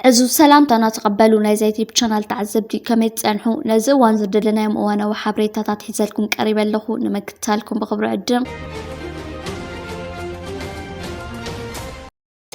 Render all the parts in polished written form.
عزو سلام تانا تقبلوا نايزايت يوتيوب تعذبتي كما تصنحوا نزو وانزد لنا يوم وانا وحبريتات حزلكم قريبا لكم نمكتالكم بخبر عدم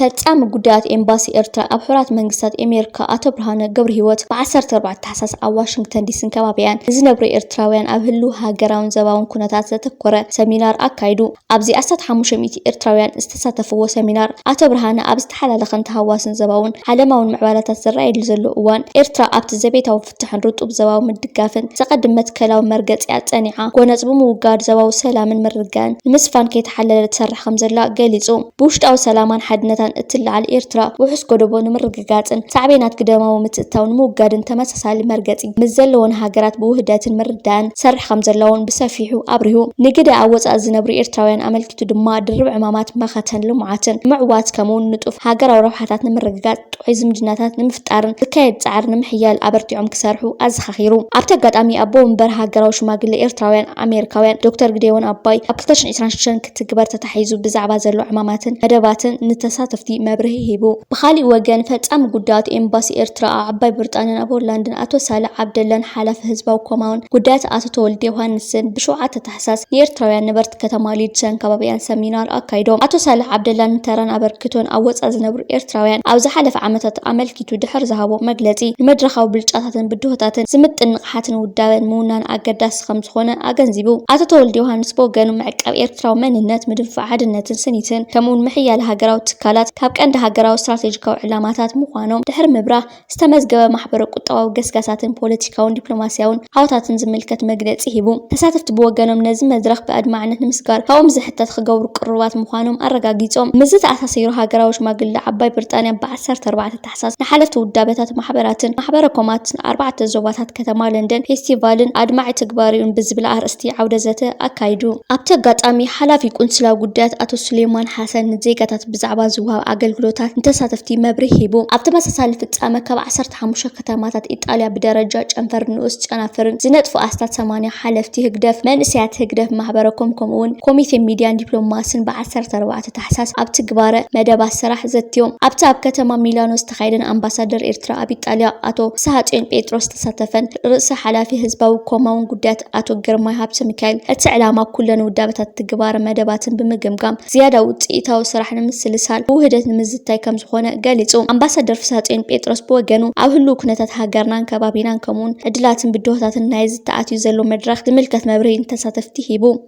فتصام ጉዳያት ኤምባሲ ኤርትራ ኣብ ሕራት መንግስታት ኣሜሪካ ኣቶ ብርሃነ ገብረ ህይወት በ14 ታህሳስ ኣብ ዋሽንግተን ዲሲን ከባቢያን ዝነብሩ ኤርትራውያን ኣብ ህሉ ሃገራውን ዘባውን ኩነታት ዘተኮረ ሰሚናር ኣካይዱ ኣብዚ 1500 ኤርትራውያን ዝተሳተፍዎ ሰሚናር ኣቶ ብርሃነ ኣብ ዝተሓላለኸን ተሃዋስን ዘባውን ዓለማውን ምዕባለታት ዝረኣየሉ ዘሎ እዋን ኤርትራ ኣብቲ ዘቤታዊ ፍትሕን ርጡብ ዘባው ምድጋፍን ዘቀድመት ከላው መርገጽያ ጸኒዓ ጎነጽ ብምውጋድ ዘባው ሰላምን ምርጋን ንምስፋን ከይተሓለለ ትሰርሕ ከም ዘላ ገሊጹ ብውሽጣዊ ሰላማን ሓድነታን እትልዓል ኤርትራ ውሕስ ጎደቦ ንምርግጋጽን ሳዕቤናት ግደማዊ ምትእታውን ምውጋድን ተመሳሳሊ መርገጺ ምዘለውን ሃገራት ብውህደትን ምርዳን ሰርሕ ከም ዘለውን ብሰፊሑ አብሪሁ ንግደ ኣወጻእ ዝነብሩ ኤርትራውያን ኣመልኪቱ ድማ ድርብ ዕማማት መኸተን ልሙዓትን ምዕዋት ከምውን ንጡፍ ሃገራዊ ረብሓታት ንምርግጋጽ ጥዑይ ዝምድናታት ንምፍጣርን ዝካየድ ጻዕር ንምሕያል ኣበርቲዖም ክሰርሑ ኣዘኻኺሩ ኣብቲ ኣጋጣሚ ኣቦ ወንበር ሃገራዊ ሽማግለ ኤርትራውያን ኣሜሪካውያን ዶክተር ግደዮን ኣባይ ኣብ 2026 ክትግበር ተታሒዙ ብዛዕባ ዘሎ ዕማማትን መደባትን ንተሳተፍቲ መብርሂ ሂቡ بخالي وجن فتصام قدات إمباسي إرترا عباي بريطانيا أبورلاندن أتو سالع عبدالله حلف حزبه وكوماون قدات أتو تولد يوهانسن بشوعة تحساس يرتراويان نبرت كتمالي تشان كبابيان سمينار أكايدو أتو سالع عبدالله تران أبركتون أوز أزنبر إرتراويان أو زحلف عمتت عمل كيتو دحر زهابو مجلتي المدرخة وبالجاتاتن بدوهتاتن سمت النقحاتن وداوين مونان أقداس خمس خونة أجنزبو أتو تولد يوهانس بوغانو معك أو إرتراو من النت مدفع عدنتن سنيتن كمون محيا الهجرة وتكالات كابك عند هجرة استراتيجية علامات مخانم دحر مبرة استمزجوا محبر قطع وجسجسات بوليتيكا ودبلوماسيا وحوتات زملكة مجلس هيبو تساتفت بوجانم نازم مدرخ بعد معنى مسكار هوم زحتة خجور قروات مخانم الرجاجيتهم مزت أساسيرو هجرة وش مجل عباي بريطانيا بعثر 4 تحساس نحلت ودابتات محبركمات 4 زوجات كتمال لندن فيستيفالن أدمع تكبارين بزبل أرستي عودة ذاته أكايدو أبتجت أمي حلافي كونسلا قدات أتو سليمان حسن زيجات بزعبا زوها أقل قلوتات انتساتفتي مبرهيبو أبتمساسال ፍጻመ ካብ 15 ከተማታት ኢጣልያ ብደረጃ ጨንፈር ንኡስ ጨናፈርን ዝነጥፉ ኣስታት 80 ሓለፍቲ ህግደፍ መንእስያት ህግደፍ ማህበረኩም ከምኡውን ኮሚቴ ሚድያን ዲፕሎማሲን በ14 ታህሳስ ኣብ ትግባረ መደባት ስራሕ ዘትዮም ኣብቲ ኣብ ከተማ ሚላኖ ዝተኻየደን ኣምባሳደር ኤርትራ ኣብ ኢጣልያ ኣቶ ሳሃጤን ጴጥሮስ ተሳተፈን ርእሰ ሓላፊ ህዝባዊ ኮማውን ጉዳያት ኣቶ ግርማይ ሃብተ ሚካኤል እቲ ዕላማ ኩለን ውዳበታት ትግባረ መደባትን ብምግምጋም ዝያዳ ውጽኢታዊ ስራሕ ንምስልሳል ውህደት ንምዝታይ ከም ዝኾነ ገሊጹ ኣምባሳደር ሳሃጤን ጴጥሮስ بوجنو أو هلو كنتات هاجرنا كبابينا كمون أدلات بدوهات النايز تأتي زلو مدرخ زملكة مبرين تساتفتي بو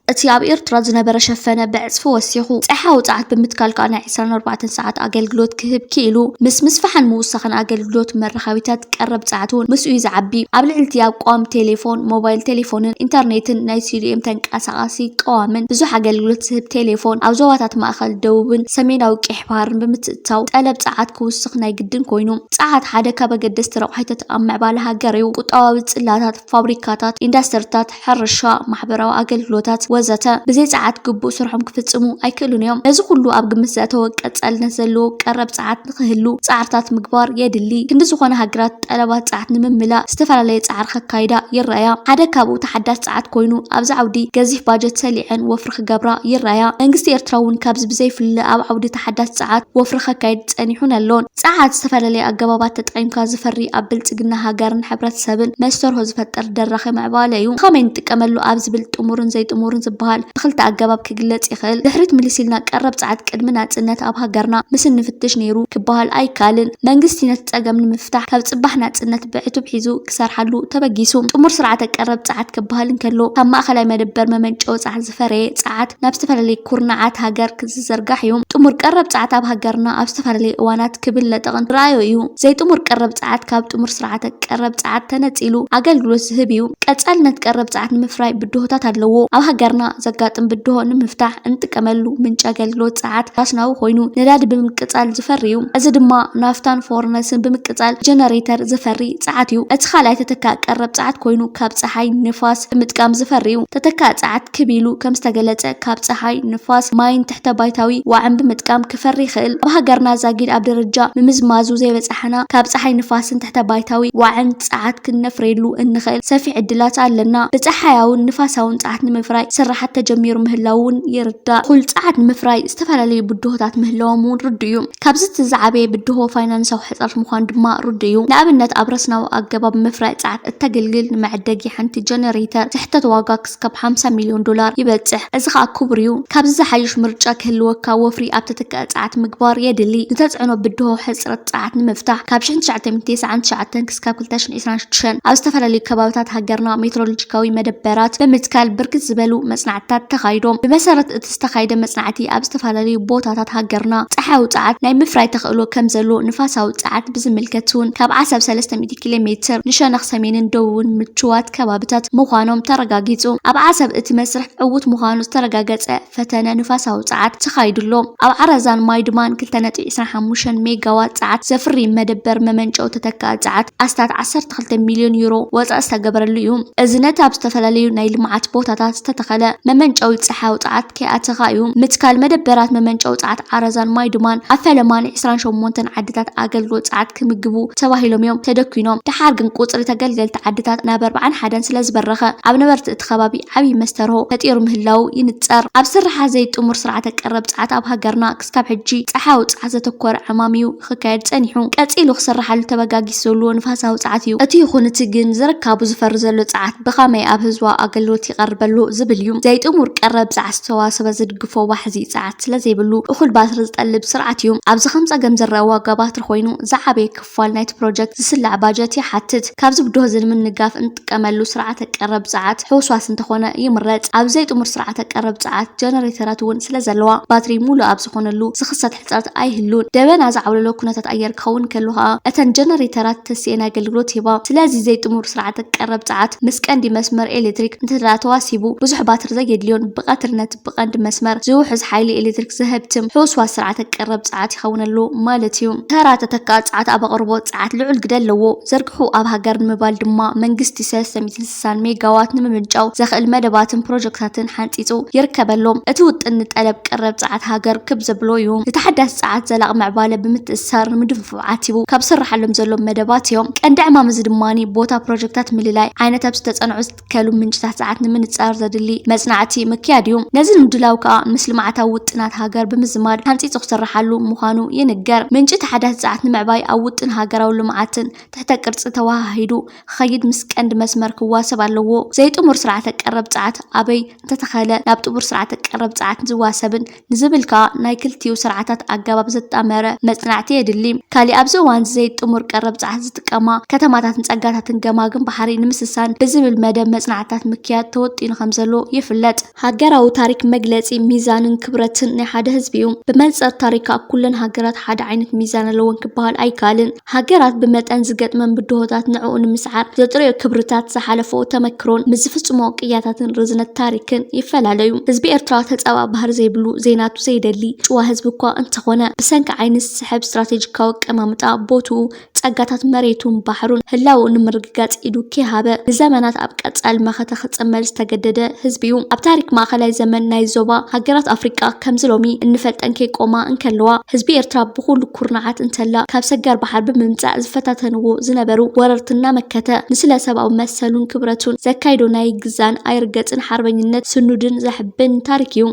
اتياب إرترا زنبرة شفنا بعزف وسيخو صحاو تعت بمتكالك أنا 24 ساعة أقل قلوت كهب كيلو مس فحن موسخن أقل قلوت مرخاويتات قرب ساعتون مسؤي زعبي قبل التياب قوام تليفون موبايل تليفون انترنت نايسيري امتنك أساسي قوامن بزو حقل قلوت سهب تليفون أو زواتات مأخل دوبن سمينا وكحبارن بمتتاو تقلب ساعات كوسخنا يقدن كوينو ساعات حدا كابا قدست روحيتت أمع بالها قريو قطاوات إلاتات فابريكاتات اندسترتات حرشا محبرا وأقل قلوتات وزتا بزي ساعات قبو سرحهم كفتسمو أي كلون يوم نزو كلو أبق مساته وكتسأل نزلو قرب ساعات نخهلو ساعتات مقبار يدلي كندزو خوانا هاقرات طلبات ساعات نمملا استفال لي ساعر خكايدا يرايا حدا كابو تحدث ساعات كوينو أبز عودي قزيف باجت سليعن وفرخ قبرا يرايا منقستي إرتراون كابز بزي فل أب عودي تحدث ساعات وفرخ كايد تسأنيحون اللون ساعات استفال لي أقبابات تتقيم كازفري أبل تقنا هاقارن حبرات سابن مستر هزفتر درخي معباليو خامين تكملو أبز بلت أمورن زي أمورن بحال دخلت أجابب كجلت يخل دحرت مليسيلنا قرب ساعات قدمنا تسنت أبها قرنا مسن نفتش نيرو كبهال أي كالن منجستينا تتأجم المفتاح كبتصبحنا تسنت بعتو بحيزو كسر حلو تبجيسو أمور سرعتك قرب ساعات كبهال نكلو هم أخلا ما دبر ما منجو ساعات زفري ساعات نبستفل لي كورنعات هاجر كزرقح يوم أمور قرب ساعات أبها قرنا أبستفل لي وانات كبل لتغن رايو يوم زي أمور قرب ساعات كابت أمور سرعتك قرب ساعات تنتيلو عقل جلوس هبيو كتسألنا تقرب ساعات مفراي بدوهتات هاللو أبها قرنا زقات بدو نمفتاح انت كملو من شاقل لوت ساعات راسناو خوينو نداد بمقصال زفريو از دما نافتان فورنسن بمقصال جنريتر زفري ساعاتيو اتخالاي تتكا قرب ساعات خوينو كاب صحاي نفاس متقام زفريو تتكا ساعات كبيلو كم استغلص كاب صحاي نفاس ماين تحت بايتاوي وعم ብምጥቃም ክፈሪ ይኽእል ኣብ ሃገርና ዛጊድ ኣብ ደረጃ ምምዝማዙ ዘይበፅሐና ካብ ፀሓይ ንፋስን ትሕተ ባይታዊ ዋዕን ፀዓት ክነፍረሉ እንኽእል ሰፊሕ ዕድላት ኣለና ብፀሓያውን ንፋሳውን ፀዓት ንምፍራይ ስራሓት ተጀሚሩ ምህላውን ይርዳእ ኩል ፀዓት ንምፍራይ ዝተፈላለዩ ብድሆታት ምህላዎም እውን ርድኡ ካብዚ ትዛዓበየ ብድሆ ፋይናንሳዊ ሕፅረት ምዃኑ ድማ ርድኡ ንኣብነት ኣብ ረስናዊ ኣገባብ ምፍራይ ፀዓት እተገልግል ንመዕደጊ ሓንቲ ጀነሬተር ትሕተት ዋጋ ክስከብ $50 ሚልዮን ይበፅሕ እዚ ከዓ ክቡር እዩ ካብዚ ዝሓይሽ ምርጫ ክህልወካ ወፍሪ ኣብ ተተክአ ፀዓት ምግባር የድሊ ዝተፅዕኖ ብድሆ ሕፅረት ፀዓት ንምፍታሕ ካብ 1999 ክስካብ 2026 ኣብ ዝተፈላለዩ ከባቢታት ሃገርና ሜትሮሎጂካዊ መደበራት ብምትካል ብርክት ዝበሉ መፅናዕትታት ተኻይዶም ብመሰረት እቲ ዝተኻይደ መፅናዕቲ ኣብ ዝተፈላለዩ ቦታታት ሃገርና ፀሓያዊ ፀዓት ናይ ምፍራይ ተኽእሎ ከም ዘሎ ንፋሳዊ ፀዓት ብዝምልከት እውን ካብ 1300 ኪሎ ሜትር ንሸነኽ ሰሜንን ደቡብን ምችዋት ከባቢታት ምዃኖም ተረጋጊፁ ኣብ ዓሰብ እቲ መስርሕ ዕውት ምዃኑ ዝተረጋገፀ ፈተነ ንፋሳዊ ፀዓት ተኻይዱሎ ኣብ ዓረዛን ማይድማን 2.25 ሜጋዋት ፀዓት ዘፍሪ መደበር መመንጨው ተተክአ ፀዓት ኣስታት 12 ሚልዮን ዩሮ ወፃእ ዝተገበረሉ እዩ እዚ ነቲ ኣብ ዝተፈላለዩ ናይ ልምዓት ቦታታት ዝተተኸለ መመንጨዊ ፀሓያዊ ፀዓት ከይኣተኻ እዩ ምትካል መደበራት መመንጨዊ ፀዓት ዓረዛን ማይድማን ኣብ ፈለማን 28 ዓድታት ኣገልግሎት ፀዓት ክምግቡ ተባሂሎም እዮም ተደኪኖም ድሓር ግን ቁፅሪ ተገልገልቲ ዓድታት ናብ 41 ስለ ዝበረኸ ኣብ ነበርቲ እቲ ከባቢ ዓብይ መስተርሆ ፈጢሩ ምህላው ይንፀር ኣብ ስራሓ ዘይጥሙር ስርዓተ ቀረብ ፀዓት ኣብ ሃገርና ክስካብ ሕጂ ፀሓያዊ ፀዓት ዘተኮረ ዕማሚኡ ክካየድ ፀኒሑ ቀፂሉ ክስራሓሉ ተበጋጊስ ዘሎ ንፋሳዊ ፀዓት እዩ እቲ ይኹን እቲ ግን ዝረካቡ ዝፈሪ ዘሎ ፀዓት ብኸመይ ኣብ ህዝባ ኣገልግሎት ይቐርበሉ ዝብል እዩ ዘይጥሙር ቀረብ ፀዓት ዝተዋሰበ ዝድግፎ ዋሕዚ ፀዓት ስለዘይብሉ እኹል ባትሪ ዝጠልብ ስርዓት እዩ ኣብዚ ከም ፀገም ዝረአ ዋጋ ባትሪ ኮይኑ ዝዓበየ ክፋል ናይቲ ፕሮጀክት ዝስላዕ ባጀት ይሓትት ካብዚ ብድሆ ንምንጋፍ እንጥቀመሉ ስርዓተ ቀረብ ፀዓት ሕውስዋስ እንተኾነ ይምረፅ ኣብ ዘይጥሙር ስርዓተ ቀረብ ፀዓት ጀነሬተራት እውን ስለዘለዋ ባትሪ ሙሉእ ኣብ ዝኾነሉ ዝኽሰት ሕፅረት ኣይህሉን ደበና ዝዓብለሎ ኩነታት ኣየር ክኸውን ከሎ ከዓ እተን ጀነሬተራት ተስኤን ኣገልግሎት ሂባ ስለዚ ዘይጥሙር ስርዓተ ቀረብ ፀዓት ምስ ቀንዲ መስመር ኤሌክትሪክ እንተዳ ተዋሲቡ ብዙሕ ባትሪ ዘየድልዮን ብቐትርነት ብቐንዲ መስመር ዝውሕዝ ሓይሊ ኤሌክትሪክ ዝህብትም ሕውስዋስ ስርዓተ ቀረብ ፀዓት ይኸውነሉ ማለት እዩ ተራ ተተክአ ፀዓት ኣብ ኣቕርቦት ፀዓት ልዑል ግደ ኣለዎ ዘርግሑ ኣብ ሃገር ንምባል ድማ መንግስቲ 360 ሜጋዋት ንምምንጫው ዘኽእል መደባትን ፕሮጀክታትን ሓንፂፁ ይርከበሎም እቲ ውጥን ጠለብ ቀረብ ፀዓት ሃገር ክብ ዘብሎ እዩ ዝተሓዳስ ፀዓት ዘላቕ ምዕባለ ብምትእስሳር ንምድንፋዕ ዓቲቡ ካብ ስራሓሎም ዘሎም መደባት እዮም ቀንዲ ዕማም እዚ ድማኒ ቦታ ፕሮጀክታት ምልላይ ዓይነት ኣብ ዝተፀንዑ ዝትከሉ ምንጭታት ፀዓት ንምንፃር ዘድሊ መፅናዕቲ ምክያድ እዩ ነዚ ንምድላው ከዓ ምስ ልምዓታዊ ውጥናት ሃገር ብምዝማድ ሓንፂፁ ክስራሓሉ ምዃኑ ይንገር ምንጭ ተሓዳስ ፀዓት ንምዕባይ ኣብ ውጥን ሃገራዊ ልምዓትን ትሕተ ቅርፂ ተዋሂዱ ክኸይድ ምስ ቀንዲ መስመር ክዋሰብ ኣለዎ ዘይጥሙር ስርዓተ ቀረብ ፀዓት ኣበይ እንተተኸለ ናብ ጥሙር ስርዓተ ቀረብ ፀዓት ዝዋሰብን ንዝብልካ ናይ ክልቲኡ ስርዓታት ኣገባብ ዘጣመረ መፅናዕቲ የድሊ ካሊእ ኣብዚ እዋን ዘይጥሙር ቀረብ ፀዓት ዝጥቀማ ከተማታትን ፀጋታትን ገማግን ባሕሪ ንምስሳን ብዝብል መደብ መፅናዕትታት ምክያድ ተወጢኑ ከም ዘሎ ይፍለጥ ሃገራዊ ታሪክ መግለፂ ሚዛንን ክብረትን ናይ ሓደ ህዝቢ እዩ ብመንፅር ታሪክ ኣብ ኩለን ሃገራት ሓደ ዓይነት ሚዛን ኣለወን ክበሃል ኣይካልን ሃገራት ብመጠን ዝገጥመን ብድሆታት ንዕኡ ንምስዓር ዘጥርዮ ክብርታት ዝሓለፎ ተመክሮን ምስ ዝፍፅሞ ቅያታትን ርዝነት ታሪክን ይፈላለዩ ህዝቢ ኤርትራ ተፀባ ባህር ዘይብሉ ዜናቱ ዘይደሊ ጭዋ ህዝቢ እኳ እንተኾነ ብሰንኪ ዓይኒ ዝስሕብ ስትራቴጂካዊ ቀማምጣ ቦትኡ ፀጋታት መሬቱን ባሕሩን ህላው ንምርግጋፅ ኢዱ ከሃበ ንዘመናት ኣብ ቀፃል መኸተ ክፅመል ዝተገደደ ህዝቢ እዩ ኣብ ታሪክ ማእኸላይ ዘመን ናይ ዞባ ሃገራት ኣፍሪቃ ከምዚ ሎሚ እንፈልጠን ከይቆማ እንከለዋ ህዝቢ ኤርትራ ብኩሉ ኩርናዓት እንተላ ካብ ሰጋር ባሕር ብምምፃእ ዝፈታተንዎ ዝነበሩ ወረርትና መከተ ንስለ ሰብኣዊ መሰሉን ክብረቱን ዘካይዶ ናይ ግዛን ኣይርገፅን ሓርበኝነት ስኑድን ዘሕብን ታሪክ እዩ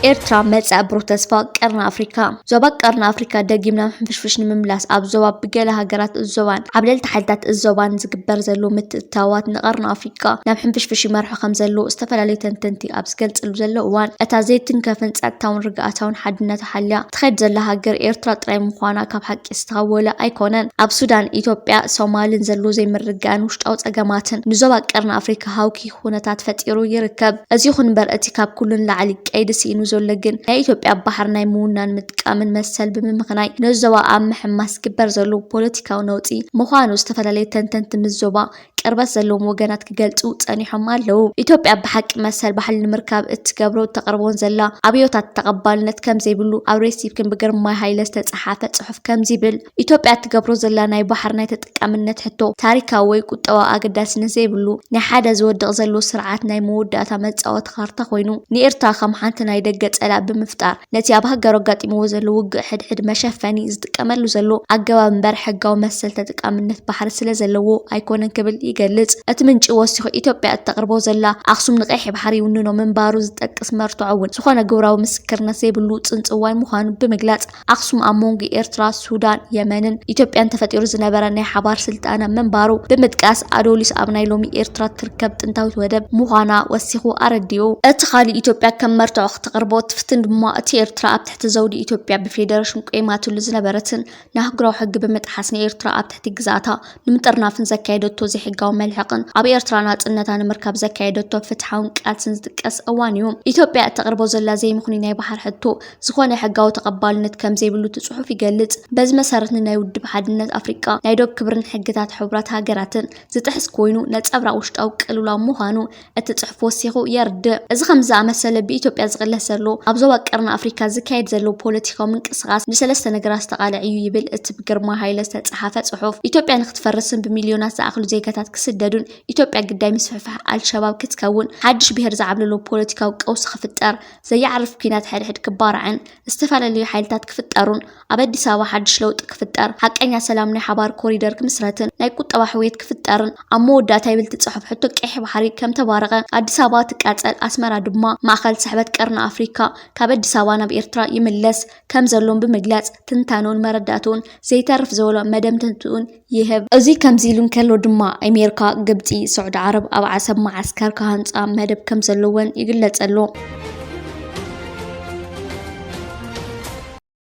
ኤርትራ መጻእ ብሩህ ተስፋ ቀርና ኣፍሪካ ዞባ ቀርና ኣፍሪካ ደጊምና ምሕፍሽፍሽ ንምምላስ ኣብ ዞባ ብገለ ሃገራት እዞባን ኣብ ልዕሊ ሓይልታት እዞባን ዝግበር ዘሎ ምትእትታዋት ንቀርና ኣፍሪካ ናብ ሕንፍሽፍሽ ይመርሑ ከም ዘሎ ዝተፈላለዩ ተንተንቲ ኣብ ዝገልፅሉ ዘሎ እዋን እታ ዘይትንከፍን ፀጥታውን ርግኣታውን ሓድነት ሓልያ ትኸይድ ዘላ ሃገር ኤርትራ ጥራይ ምዃና ካብ ሓቂ ዝተኸወለ ኣይኮነን ኣብ ሱዳን ኢትዮጵያ ሶማልን ዘሎ ዘይምርግጋእን ውሽጣዊ ፀገማትን ንዞባ ቀርና ኣፍሪካ ሃውኪ ኩነታት ፈጢሩ ይርከብ እዚ ይኹን እምበር እቲ ካብ ኩሉን ላዕሊ ቀይዲ ሲኢኑ ዘሎ ግን ናይ ኢትዮጵያ ባሕር ናይ ምውናን ምጥቃምን መሰል ብምምኽናይ ነዞባ ኣብ ምሕማስ ግበር ዘሎ ፖለቲካዊ ነውፂ ምዃኑ ዝተፈላለዩ ተንተንቲ ምዞባ ቅርበት ዘለዎም ወገናት ክገልጹ ጸኒሖም ኣለዉ ኢትዮጵያ ብሓቂ መሰል ባህል ንምርካብ እትገብሮ ተቀርቦን ዘላ አብዮታት ተቀባልነት ከም ዘይብሉ ኣብ ሬሲፕክን ብግርማይ ሃይለ ዝተጻሓፈ ጽሑፍ ከም ዝብል ኢትዮጵያ እትገብሮ ዘላ ናይ ባህር ናይ ተጠቃምነት ሕቶ ታሪካዊ ወይ ቁጠባዊ ኣገዳስነት ዘይብሉ ናይ ሓደ ዝወድቕ ዘሎ ስርዓት ናይ መወዳእታ መጻወት ካርታ ኮይኑ ንኤርትራ ከም ሓንቲ ናይ ደገ ጸላእ ብምፍጣር ነቲ ኣብ ሃገር ኣጋጢምዎ ዘሎ ውግእ ሕድሕድ መሸፈኒ ዝጥቀመሉ ዘሎ ኣገባብ እምበር ሕጋዊ መሰል ተጠቃምነት ባህር ስለ ዘለዎ ኣይኮነን ክብል ይገልጽ እቲ ምንጪ ወሲኹ ኢትዮጵያ እተቕርቦ ዘላ ኣክሱም ንቀይሕ ባሕሪ ውንኖ መንባሩ ዝጠቅስ መርትዖ እውን ዝኾነ ግብራዊ ምስክርነት ዘይብሉ ጽንጽዋይ ምዃኑ ብምግላጽ ኣክሱም ኣብ መንጎ ኤርትራ ሱዳን የመንን ኢትዮጵያን ተፈጢሩ ዝነበረ ናይ ሓባር ስልጣነ መንባሩ ብምጥቃስ ኣዶሊስ ኣብ ናይ ሎሚ ኤርትራ ትርከብ ጥንታዊት ወደብ ምዃና ወሲኹ ኣረዲኡ እቲ ኻሊእ ኢትዮጵያ ከም መርትዖ ክትቕርቦ ትፍትን ድማ እቲ ኤርትራ ኣብ ትሕቲ ዘውዲ ኢትዮጵያ ብፌደሬሽን ቆይማትሉ ዝነበረትን ናህግራዊ ሕጊ ብምጥሓስ ንኤርትራ ኣብ ትሕቲ ግዛእታ ንምጥርናፍን ዘካየደቶ ዘይሕጋዊ መልሕቕን ኣብ ኤርትራ ናጽነታ ንምርካብ ዘካየደቶ ፍትሓውን ቃልስን ዝጥቀስ እዋን እዩ ኢትዮጵያ እተቕርቦ ዘላ ዘይምኽኒ ናይ ባህር ሕቶ ዝኾነ ሕጋዊ ተቐባልነት ከም ዘይብሉ ትጽሑፍ ይገልጽ በዚ መሰረት ናይ ውድብ ሓድነት ኣፍሪቃ ናይ ዶብ ክብርን ሕግታት ሕቡራት ሃገራትን ዝጥሕስ ኮይኑ ነጸብራቕ ውሽጣዊ ቅልውላው ምዃኑ እቲ ጽሑፍ ወሲኹ የርድእ እዚ ከም ዝኣመሰለ ብኢትዮጵያ ዝቕለስ ዘሎ ኣብ ዞባ ቀርኒ ኣፍሪካ ዝካየድ ዘሎ ፖለቲካዊ ምንቅስቓስ ብሰለስተ ነገራት ዝተቃልዕ እዩ ይብል እቲ ብግርማ ሃይለ ዝተጻሓፈ ጽሑፍ ኢትዮጵያ ንክትፈርስን ብሚልዮናት ዝኣኽሉ ዜጋታት ክስደዱን ኢትዮጵያ ግዳይ ምስፍሕፋሕ አልሸባብ ክትከውን ሓድሽ ብሄር ዝዓብለሎ ፖለቲካዊ ቀውስ ክፍጠር ዘየዓርፍ ኩናት ሕድሕድ ክባርዕን ዝተፈላለዩ ሓይልታት ክፍጠሩን ኣብ አዲስ አበባ ሓድሽ ለውጢ ክፍጠር ሓቀኛ ሰላም ናይ ሓባር ኮሪደር ክምስረትን ናይ ቁጠባ ሕውየት ክፍጠርን ኣብ መወዳእታ ይብል ትጽሑፍ ሕቶ ቀይሕ ባሕሪ ከም ተባረቐ አዲስ አበባ ትቃጸል ኣስመራ ድማ ማእኸል ስሕበት ቀርኒ ኣፍሪካ ካብ አዲስ አበባ ናብ ኤርትራ ይምለስ ከም ዘሎም ብምግላጽ ትንታኖን መረዳቱን ዘይተርፍ ዘበሎ መደምደምቱን ይህብ እዚ ከምዚ ኢሉ ከሎ ድማ ኣሜሪካ ግብጺ ሳዑዲ ዓረብ ኣብ ዓሰብ ማዓስከር ካህንጻ መደብ ከም ዘለወን ይግለጸሉ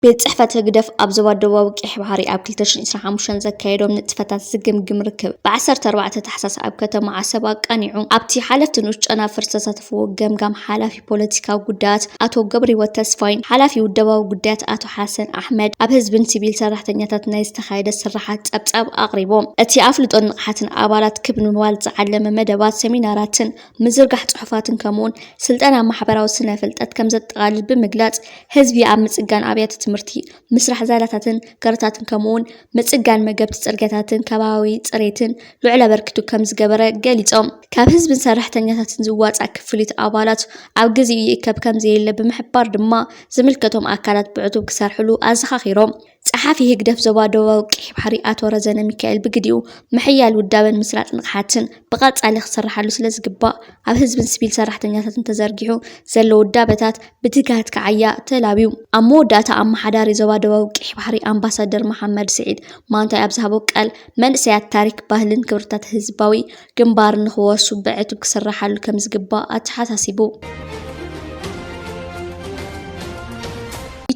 ቤት ጽሕፈት ህግደፍ ኣብ ዞባ ደቡባዊ ቀይሕ ባሕሪ ኣብ 2025 ዘካየዶም ንጥፈታት ዝግምግም ርክብ ብ14 ታሕሳስ ኣብ ከተማ ዓሰብ ኣቃኒዑ ኣብቲ ሓለፍቲ ንኡስ ጨናፍር ዝተሳተፍዎ ገምጋም ሓላፊ ፖለቲካዊ ጉዳያት ኣቶ ገብረህይወት ተስፋይን ሓላፊ ውደባዊ ጉዳያት ኣቶ ሓሰን ኣሕመድ ኣብ ህዝብን ሲቪል ሰራሕተኛታት ናይ ዝተኻየደ ስራሓት ጸብጻብ ኣቕሪቦም እቲ ኣፍልጦን ንቕሓትን ኣባላት ክብ ንምባል ዝዓለመ መደባት ሰሚናራትን ምዝርጋሕ ጽሑፋትን ከምኡውን ስልጠና ማሕበራዊ ስነ ፍልጠት ከም ዘጠቓልል ብምግላጽ ህዝቢ ኣብ ምጽጋን ኣብያተ ትምህርቲ ምስራሕ ዛላታትን ከረታትን ከምኡውን ምጽጋን መገብቲ ጽርግያታትን ከባቢ ጽሬትን ልዑል ኣበርክቱ ከም ዝገበረ ገሊጾም ካብ ህዝብን ሰራሕተኛታትን ዝዋጻእ ክፍሊት ኣባላት ኣብ ግዜ ይእከብ ከም ዘየለ ብምሕባር ድማ ዝምልከቶም ኣካላት ብዕቱብ ክሰርሕሉ ኣዘኻኺሮም ጸሓፊ ህግደፍ ዞባ ደቡባዊ ቀይሕ ባሕሪ ኣቶ ረዘነ ሚካኤል ብግዲኡ ምሕያል ውዳበን ምስራጥ ንቕሓትን ብቐጻሊ ክስራሓሉ ስለ ዝግባእ ኣብ ህዝብን ሲቪል ሰራሕተኛታትን ተዘርጊሑ ዘሎ ውዳበታት ብትግሃት ክዓያ ተላብዩ ኣብ መወዳእታ ኣመሓዳሪ ዞባ ደቡባዊ ቀይሕ ባሕሪ ኣምባሳደር መሐመድ ስዒድ ማንታይ ኣብ ዝሃቦ ቃል መንእሰያት ታሪክ ባህልን ክብርታት ህዝባዊ ግንባር ንኽወርሱ ብዕቱብ ክስራሓሉ ከም ዝግባእ ኣተሓሳሲቡ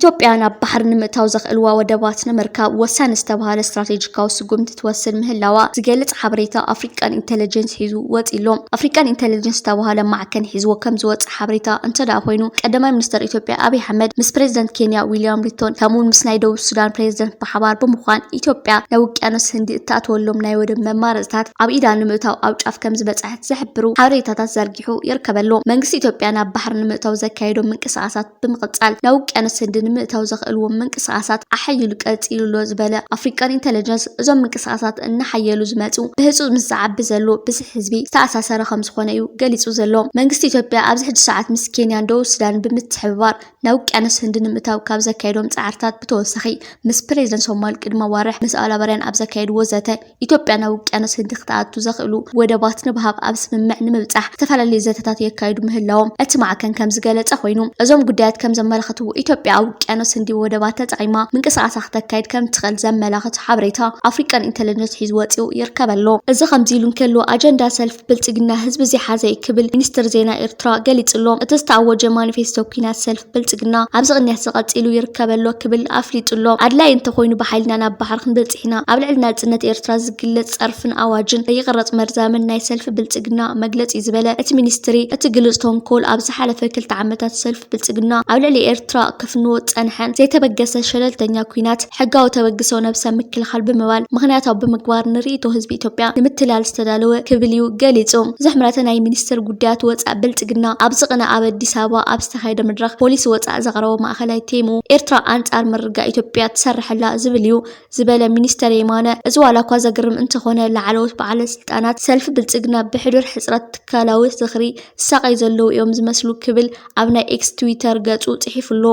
ኢትዮጵያ ናብ ባሕሪ ንምእታው ዘኽእልዋ ወደባት ንምርካብ ወሳኒ ዝተባሃለ ስትራቴጂካዊ ስጉምቲ ትወስድ ምህላዋ ዝገልጽ ሓበሬታ ኣፍሪካን ኢንተለጀንስ ሒዙ ወፂሎም ኣፍሪካን ኢንተለጀንስ ዝተባሃለ ማዕከን ሒዝዎ ከም ዝወጽእ ሓበሬታ እንተዳ ኮይኑ ቀዳማይ ሚኒስትር ኢትዮጵያ አብይ አሕመድ ምስ ፕሬዝዳንት ኬንያ ዊልያም ሩቶን ከምኡውን ምስ ናይ ደቡብ ሱዳን ፕሬዝዳንት ብሓባር ብምዃን ኢትዮጵያ ናብ ውቅያኖስ ህንዲ እተኣትወሎም ናይ ወደብ መማረፅታት ኣብ ኢዳ ንምእታው ኣብ ጫፍ ከም ዝበጽሐት ዝሕብሩ ሓበሬታታት ዘርጊሑ ይርከበሎ መንግስቲ ኢትዮጵያ ናብ ባሕሪ ንምእታው ዘካየዶም ምንቅስቓሳት ብምቕጻል ናብ ውቅያኖስ ህንዲ ንምእታው ዘኽእልዎም ምንቅስቓሳት ኣሐይሉ ቀጺሉሎ ዝበለ ኣፍሪካን ኢንተለጀንስ እዞም ምንቅስቓሳት እናሓየሉ ዝመጹ ብህፁፅ ምስ ዝዓቢ ዘሎ ብዝሕ ህዝቢ ዝተኣሳሰረ ከም ዝኾነ እዩ ገሊጹ ዘሎ መንግስቲ ኢትዮጵያ ኣብዚ ሕጂ ሰዓት ምስ ኬንያን ደቡብ ሱዳን ብምትሕብባር ናብ ውቅያኖስ ህንዲ ንምእታው ካብ ዘካየዶም ጻዕርታት ብተወሳኺ ምስ ፕሬዝዳንት ሶማል ቅድመ ዋርሕ ምስ ኣላበርያን ኣብ ዘካየድ ወዘተ ኢትዮጵያ ናብ ውቅያኖስ ህንዲ ክትኣቱ ዘኽእሉ ወደባት ንብሃብ ኣብ ስምምዕ ንምብጻሕ ዝተፈላለዩ ዘተታት የካይዱ ምህላዎም እቲ ማዕከን ከም ዝገለጸ ኮይኑ እዞም ጉዳያት ከም ዘመላኽቱ ኢትዮጵያ ኣብ ውቅያኖስ ህንዲ ወደባት ተጠቒማ ምንቅስቓሳ ክትካይድ ከም ትኽእል ዘመላኽት ሓበሬታ ኣፍሪካን ኢንተለጀንስ ሒዙ ወፂኡ ይርከበሎ እዚ ከምዚ ኢሉ ከሎ ኣጀንዳ ሰልፍ ብልጽግና ህዝቢ ዝሓዘ ክብል ሚኒስትር ዜና ኤርትራ ገሊጹሎም እቲ ዝተኣወጀ ማኒፌስቶ ኩናት ሰልፍ ብልጽግና ኣብ ዝቕንያት ዝቐጺሉ ይርከበሎ ክብል ኣፍሊጡሎ ኣድላይ እንተኮይኑ ብሓይልና ናብ ባሕሪ ክንበጽሕና ኣብ ልዕሊ ናጽነት ኤርትራ ዝግለጽ ጸርፍን ኣዋጅን ይቕረጽ መርዛምን ናይ ሰልፊ ብልጽግና መግለጺ ዝበለ እቲ ሚኒስትሪ እቲ ግልጽ ተንኮል ኣብ ዝሓለፈ 2 ዓመታት ሰልፊ ብልጽግና ኣብ ልዕሊ ኤርትራ ከፍንዎ ፀንሐን ዘይተበገሰ ሸለልተኛ ኩናት ሕጋዊ ተበግሰው ነብሰ ምክልኻል ብምባል ምኽንያታዊ ብምግባር ንርእይቶ ህዝቢ ኢትዮጵያ ንምትላል ዝተዳለወ ክብል እዩ ገሊጹ ዝሕምረተ ናይ ሚኒስትር ጉዳያት ወፃእ ብልጽግና ኣብ ዝቕነ ኣብ አዲስ አበባ ኣብ ዝተኻየደ መድረኽ ፖሊስ ወፃእ ዘቕረበ ማእኸላይ ቴሙ ኤርትራ አንጻር ምርጋእ ኢትዮጵያ ትሰርሐላ ዝብል እዩ ዝበለ ሚኒስተር የማነ እዚ ዋላ እኳ ዘግርም እንተኾነ ላዕለዎት ባለስልጣናት ሰልፊ ብልጽግና ብሕዱር ሕፅረት ትካላዊ ዝኽሪ ሳቀይ ዘለው እዮም ዝመስሉ ክብል ኣብ ናይ ኤክስ ትዊተር ገጹ ጽሒፉሎ